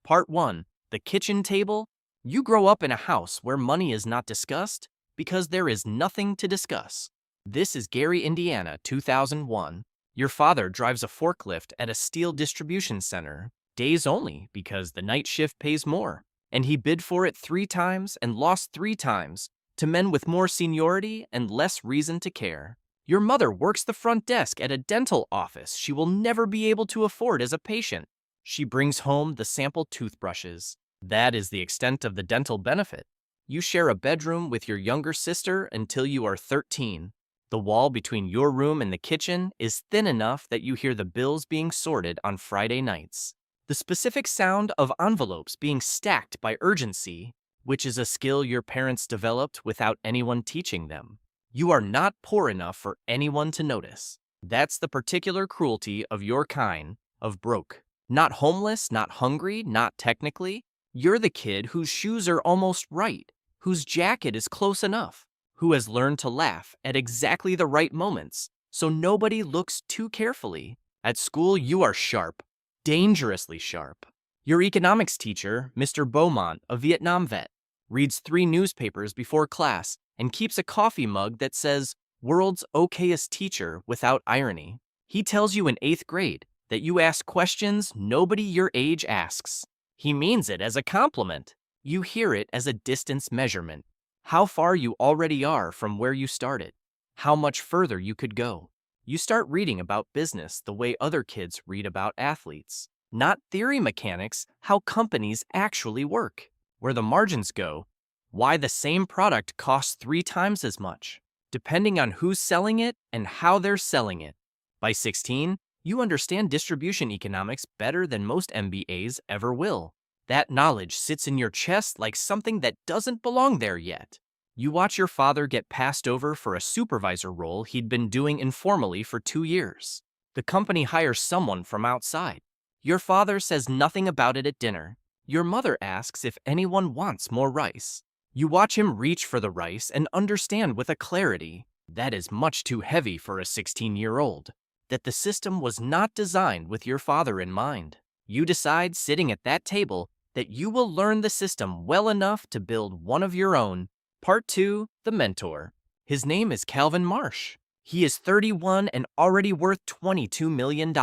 Part 1. The kitchen table. You grow up in a house where money is not discussed because there is nothing to discuss. This is Gary, Indiana, 2001. Your father drives a forklift at a steel distribution center, days only because the night shift pays more. And he bid for it 3 times and lost 3 times to men with more seniority and less reason to care. Your mother works the front desk at a dental office she will never be able to afford as a patient. She brings home the sample toothbrushes. That is the extent of the dental benefit. You share a bedroom with your younger sister until you are 13. The wall between your room and the kitchen is thin enough that you hear the bills being sorted on Friday nights. The specific sound of envelopes being stacked by urgency, which is a skill your parents developed without anyone teaching them. You are not poor enough for anyone to notice. That's the particular cruelty of your kind, of broke. Not homeless, not hungry, not technically. You're the kid whose shoes are almost right, whose jacket is close enough, who has learned to laugh at exactly the right moments, so nobody looks too carefully. At school, you are sharp, dangerously sharp. Your economics teacher, Mr. Beaumont, a Vietnam vet, reads 3 newspapers before class and keeps a coffee mug that says, "World's okayest teacher," without irony. He tells you in 8th grade that you ask questions nobody your age asks. He means it as a compliment. You hear it as a distance measurement. How far you already are from where you started. How much further you could go. You start reading about business the way other kids read about athletes. Not theory mechanics, how companies actually work. Where the margins go. Why the same product costs 3 times as much, depending on who's selling it and how they're selling it. By 16, you understand distribution economics better than most MBAs ever will. That knowledge sits in your chest like something that doesn't belong there yet. You watch your father get passed over for a supervisor role he'd been doing informally for 2 years. The company hires someone from outside. Your father says nothing about it at dinner. Your mother asks if anyone wants more rice. You watch him reach for the rice and understand with a clarity that is much too heavy for a 16-year-old, that the system was not designed with your father in mind. You decide, sitting at that table, that you will learn the system well enough to build one of your own. Part 2, The Mentor. His name is Calvin Marsh. He is 31 and already worth $22 million.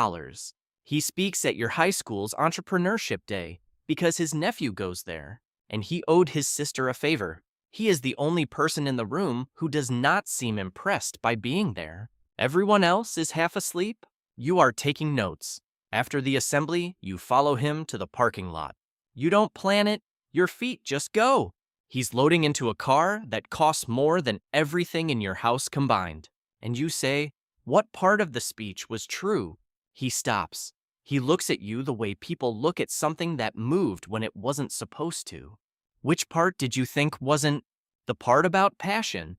He speaks at your high school's entrepreneurship day because his nephew goes there, and he owed his sister a favor. He is the only person in the room who does not seem impressed by being there. Everyone else is half asleep. You are taking notes. After the assembly, you follow him to the parking lot. You don't plan it, your feet just go. He's loading into a car that costs more than everything in your house combined. And you say, "What part of the speech was true?" He stops. He looks at you the way people look at something that moved when it wasn't supposed to. Which part did you think wasn't? The part about passion.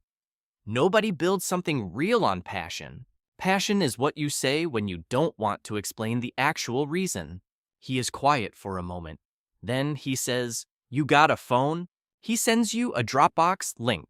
Nobody builds something real on passion. Passion is what you say when you don't want to explain the actual reason. He is quiet for a moment. Then he says, "You got a phone?" He sends you a Dropbox link.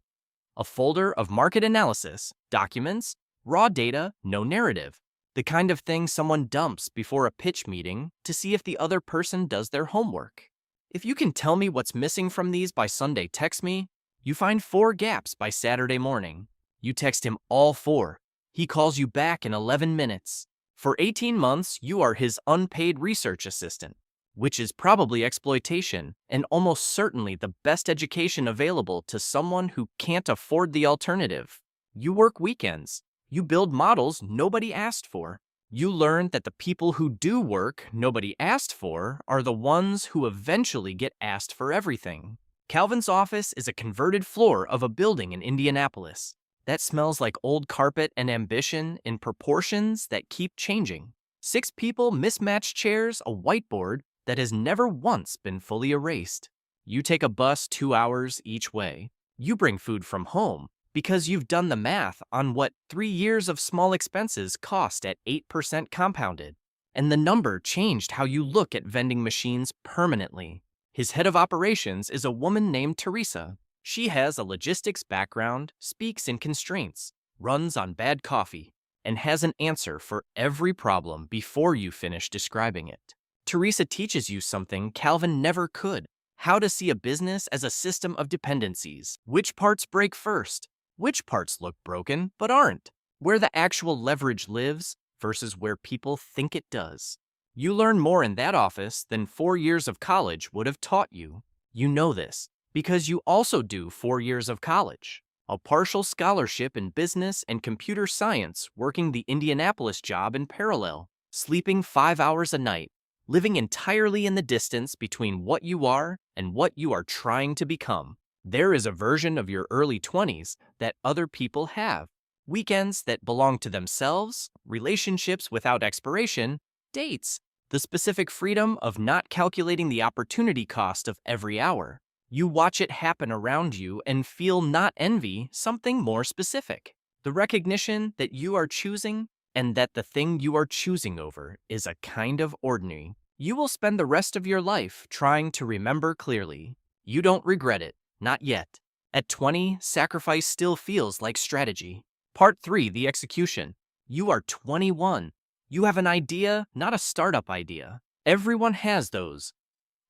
A folder of market analysis, documents, raw data, no narrative. The kind of thing someone dumps before a pitch meeting to see if the other person does their homework. If you can tell me what's missing from these by Sunday, text me. You find 4 gaps by Saturday morning. You text him all 4. He calls you back in 11 minutes. For 18 months, you are his unpaid research assistant, which is probably exploitation and almost certainly the best education available to someone who can't afford the alternative. You work weekends. You build models nobody asked for. You learn that the people who do work nobody asked for are the ones who eventually get asked for everything. Calvin's office is a converted floor of a building in Indianapolis that smells like old carpet and ambition in proportions that keep changing. 6 people, mismatched chairs, a whiteboard that has never once been fully erased. You take a bus 2 hours each way. You bring food from home because you've done the math on what 3 years of small expenses cost at 8% compounded. And the number changed how you look at vending machines permanently. His head of operations is a woman named Teresa. She has a logistics background, speaks in constraints, runs on bad coffee, and has an answer for every problem before you finish describing it. Teresa teaches you something Calvin never could: how to see a business as a system of dependencies. Which parts break first? Which parts look broken but aren't? Where the actual leverage lives versus where people think it does. You learn more in that office than 4 years of college would have taught you. You know this because you also do 4 years of college, a partial scholarship in business and computer science, working the Indianapolis job in parallel, sleeping 5 hours a night, living entirely in the distance between what you are and what you are trying to become. There is a version of your early 20s that other people have. Weekends that belong to themselves, relationships without expiration, dates, the specific freedom of not calculating the opportunity cost of every hour. You watch it happen around you and feel not envy, something more specific. The recognition that you are choosing and that the thing you are choosing over is a kind of ordinary. You will spend the rest of your life trying to remember clearly. You don't regret it, not yet. At 20, sacrifice still feels like strategy. Part 3, the execution. You are 21. You have an idea, not a startup idea. Everyone has those.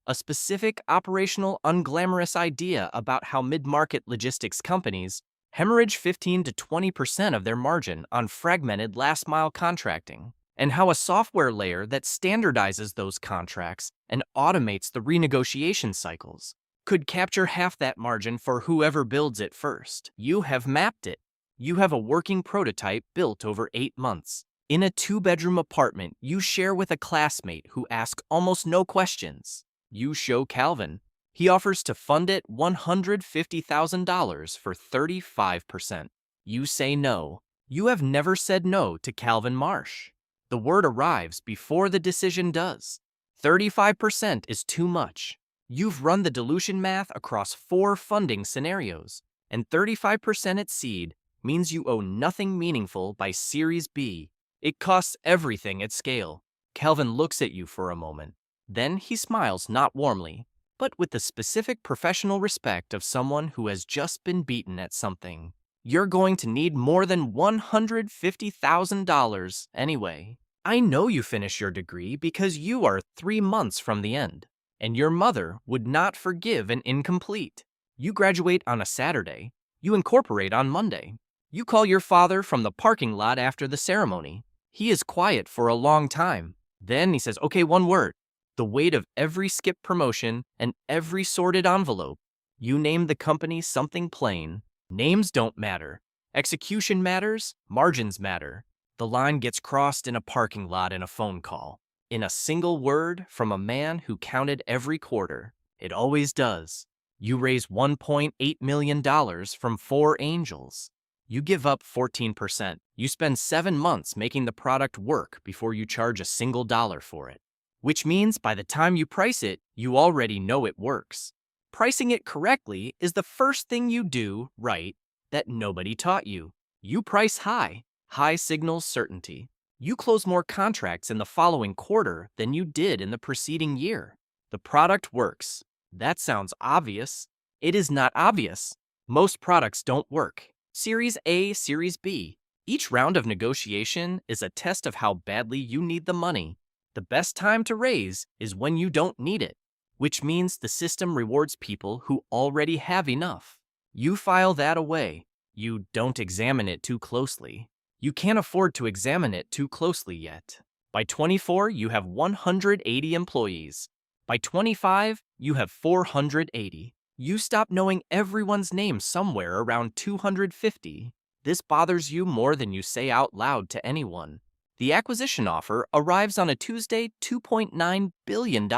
A specific, operational, unglamorous idea about how mid-market logistics companies hemorrhage 15 to 20% of their margin on fragmented last-mile contracting, and how a software layer that standardizes those contracts and automates the renegotiation cycles could capture half that margin for whoever builds it first. You have mapped it. You have a working prototype built over 8 months. In a 2-bedroom apartment you share with a classmate who asks almost no questions. You show Calvin. He offers to fund it $150,000 for 35%. You say no. You have never said no to Calvin Marsh. The word arrives before the decision does. 35% is too much. You've run the dilution math across 4 funding scenarios, and 35% at seed means you owe nothing meaningful by Series B. It costs everything at scale. Calvin looks at you for a moment. Then he smiles, not warmly, but with the specific professional respect of someone who has just been beaten at something. You're going to need more than $150,000 anyway. I know you finish your degree because you are 3 months from the end, and your mother would not forgive an incomplete. You graduate on a Saturday. You incorporate on Monday. You call your father from the parking lot after the ceremony. He is quiet for a long time. Then he says, "Okay, one word." The weight of every skip promotion and every sorted envelope. You name the company something plain. Names don't matter. Execution matters. Margins matter. The line gets crossed in a parking lot in a phone call. In a single word from a man who counted every quarter. It always does. You raise $1.8 million from 4 angels. You give up 14%. You spend 7 months making the product work before you charge a single dollar for it. Which means by the time you price it, you already know it works. Pricing it correctly is the first thing you do right that nobody taught you. You price high. High signals certainty. You close more contracts in the following quarter than you did in the preceding year. The product works. That sounds obvious. It is not obvious. Most products don't work. Series A, Series B. Each round of negotiation is a test of how badly you need the money. The best time to raise is when you don't need it, which means the system rewards people who already have enough. You file that away. You don't examine it too closely. You can't afford to examine it too closely yet. By 24, you have 180 employees. By 25, you have 480. You stop knowing everyone's name somewhere around 250. This bothers you more than you say out loud to anyone. The acquisition offer arrives on a Tuesday, $2.9 billion.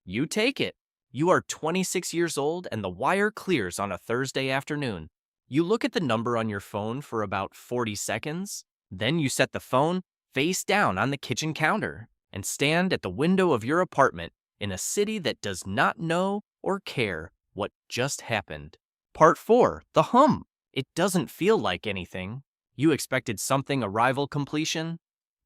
You take it. You are 26 years old and the wire clears on a Thursday afternoon. You look at the number on your phone for about 40 seconds. Then you set the phone face down on the kitchen counter and stand at the window of your apartment in a city that does not know or care what just happened. Part 4, the hum. It doesn't feel like anything. You expected something arrival completion.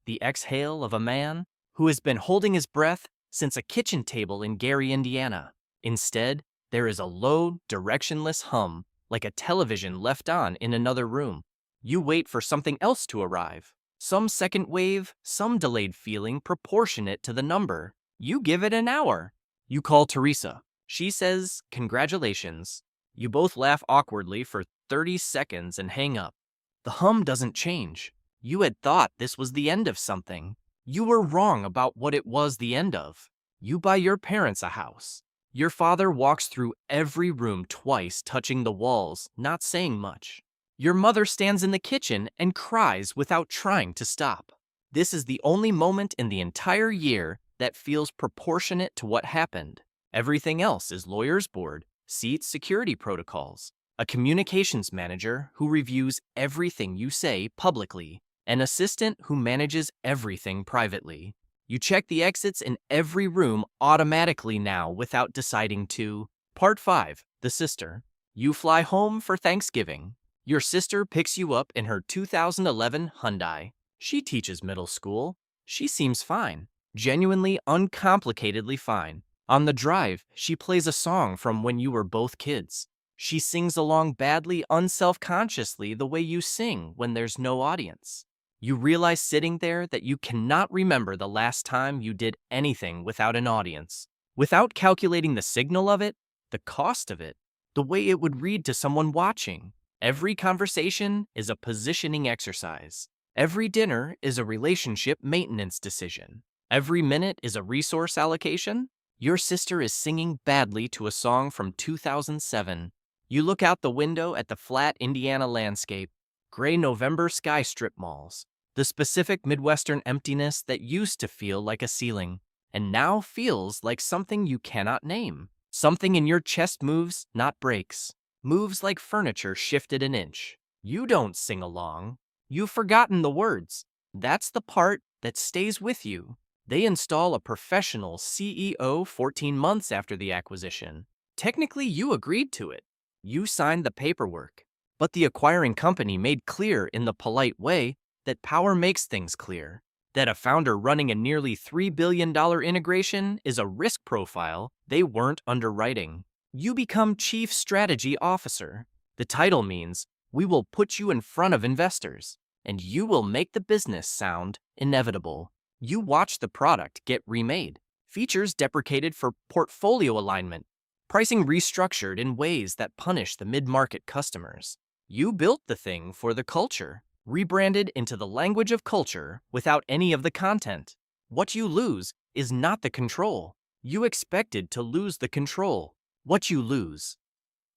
The exhale of a man who has been holding his breath since a kitchen table in Gary, Indiana. Instead, there is a low, directionless hum, like a television left on in another room. You wait for something else to arrive. Some second wave, some delayed feeling proportionate to the number. You give it an hour. You call Teresa. She says, "Congratulations." You both laugh awkwardly for 30 seconds and hang up. The hum doesn't change. You had thought this was the end of something. You were wrong about what it was the end of. You buy your parents a house. Your father walks through every room twice, touching the walls, not saying much. Your mother stands in the kitchen and cries without trying to stop. This is the only moment in the entire year that feels proportionate to what happened. Everything else is lawyer's board, seat security protocols, a communications manager who reviews everything you say publicly, an assistant who manages everything privately. You check the exits in every room automatically now without deciding to. Part 5. The Sister. You fly home for Thanksgiving. Your sister picks you up in her 2011 Hyundai. She teaches middle school. She seems fine. Genuinely, uncomplicatedly fine. On the drive, she plays a song from when you were both kids. She sings along badly, unselfconsciously, the way you sing when there's no audience. You realize sitting there that you cannot remember the last time you did anything without an audience. Without calculating the signal of it, the cost of it, the way it would read to someone watching. Every conversation is a positioning exercise. Every dinner is a relationship maintenance decision. Every minute is a resource allocation. Your sister is singing badly to a song from 2007. You look out the window at the flat Indiana landscape, gray November sky strip malls, the specific Midwestern emptiness that used to feel like a ceiling, and now feels like something you cannot name. Something in your chest moves, not breaks. Moves like furniture shifted an inch. You don't sing along. You've forgotten the words. That's the part that stays with you. They install a professional CEO 14 months after the acquisition. Technically, you agreed to it. You signed the paperwork. But the acquiring company made clear in the polite way that power makes things clear. That a founder running a nearly $3 billion integration is a risk profile they weren't underwriting. You become Chief Strategy Officer. The title means we will put you in front of investors, and you will make the business sound inevitable. You watch the product get remade, features deprecated for portfolio alignment, pricing restructured in ways that punish the mid-market customers. You built the thing for the culture, rebranded into the language of culture without any of the content. What you lose is not the control. You expected to lose the control. What you lose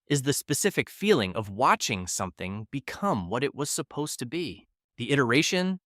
is the specific feeling of watching something become what it was supposed to be. The iteration,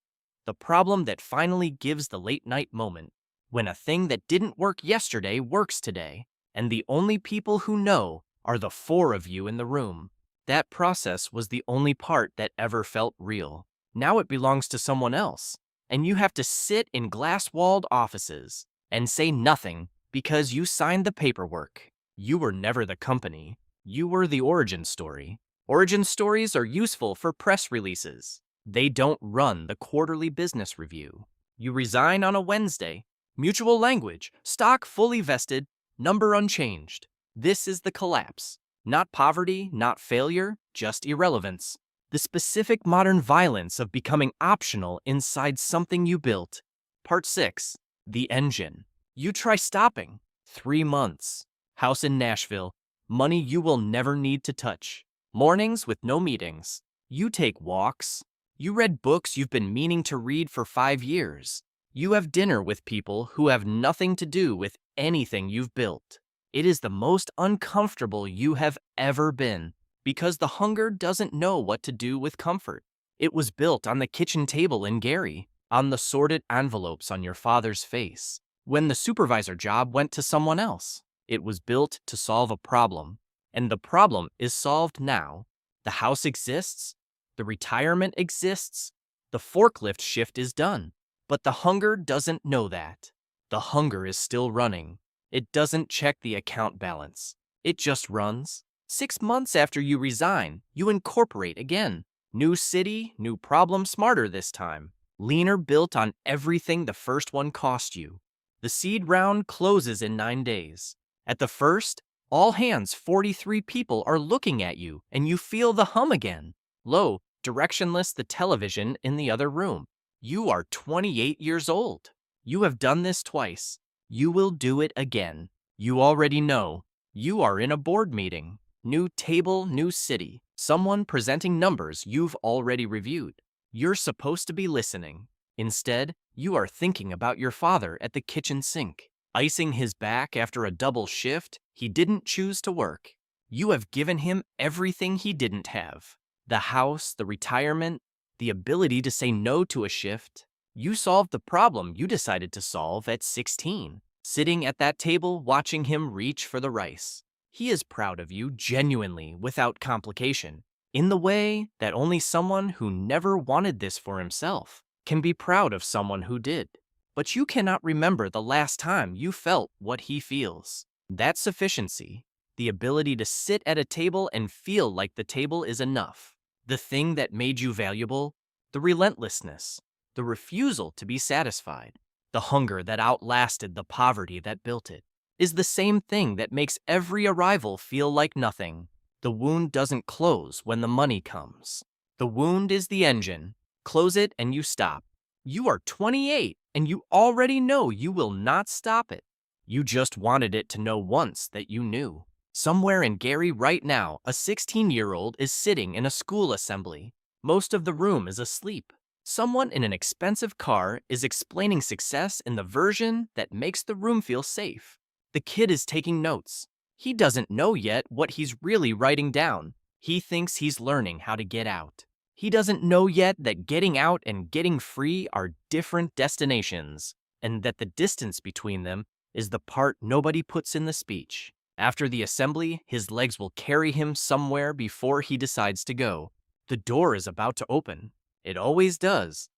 the problem that finally gives the late-night moment, when a thing that didn't work yesterday works today, and the only people who know are the 4 of you in the room. That process was the only part that ever felt real. Now it belongs to someone else, and you have to sit in glass-walled offices and say nothing because you signed the paperwork. You were never the company. You were the origin story. Origin stories are useful for press releases. They don't run the quarterly business review. You resign on a Wednesday. Mutual language, stock fully vested, number unchanged. This is the collapse. Not poverty, not failure, just irrelevance. The specific modern violence of becoming optional inside something you built. Part 6. The engine. You try stopping. 3 months. House in Nashville. Money you will never need to touch. Mornings with no meetings. You take walks. You read books you've been meaning to read for 5 years. You have dinner with people who have nothing to do with anything you've built. It is the most uncomfortable you have ever been, because the hunger doesn't know what to do with comfort. It was built on the kitchen table in Gary, on the sorted envelopes on your father's face. When the supervisor job went to someone else, it was built to solve a problem. And the problem is solved now. The house exists. The retirement exists. The forklift shift is done. But the hunger doesn't know that. The hunger is still running. It doesn't check the account balance. It just runs. 6 months after you resign, you incorporate again. New city, new problem, smarter this time. Leaner, built on everything the first one cost you. The seed round closes in 9 days. At the first, all hands 43 people are looking at you, and you feel the hum again. Low, directionless, the television in the other room. You are 28 years old. You have done this twice. You will do it again. You already know. You are in a board meeting. New table, new city. Someone presenting numbers you've already reviewed. You're supposed to be listening. Instead, you are thinking about your father at the kitchen sink, icing his back after a double shift he didn't choose to work. You have given him everything he didn't have. The house, the retirement, the ability to say no to a shift. You solved the problem you decided to solve at 16, sitting at that table watching him reach for the rice. He is proud of you genuinely, without complication, in the way that only someone who never wanted this for himself can be proud of someone who did. But you cannot remember the last time you felt what he feels. That sufficiency, the ability to sit at a table and feel like the table is enough, the thing that made you valuable, the relentlessness, the refusal to be satisfied, the hunger that outlasted the poverty that built it, is the same thing that makes every arrival feel like nothing. The wound doesn't close when the money comes. The wound is the engine. Close it and you stop. You are 28 and you already know you will not stop it. You just wanted it to know once that you knew. Somewhere in Gary right now, a 16-year-old is sitting in a school assembly. Most of the room is asleep. Someone in an expensive car is explaining success in the version that makes the room feel safe. The kid is taking notes. He doesn't know yet what he's really writing down. He thinks he's learning how to get out. He doesn't know yet that getting out and getting free are different destinations, and that the distance between them is the part nobody puts in the speech. After the assembly, his legs will carry him somewhere before he decides to go. The door is about to open. It always does.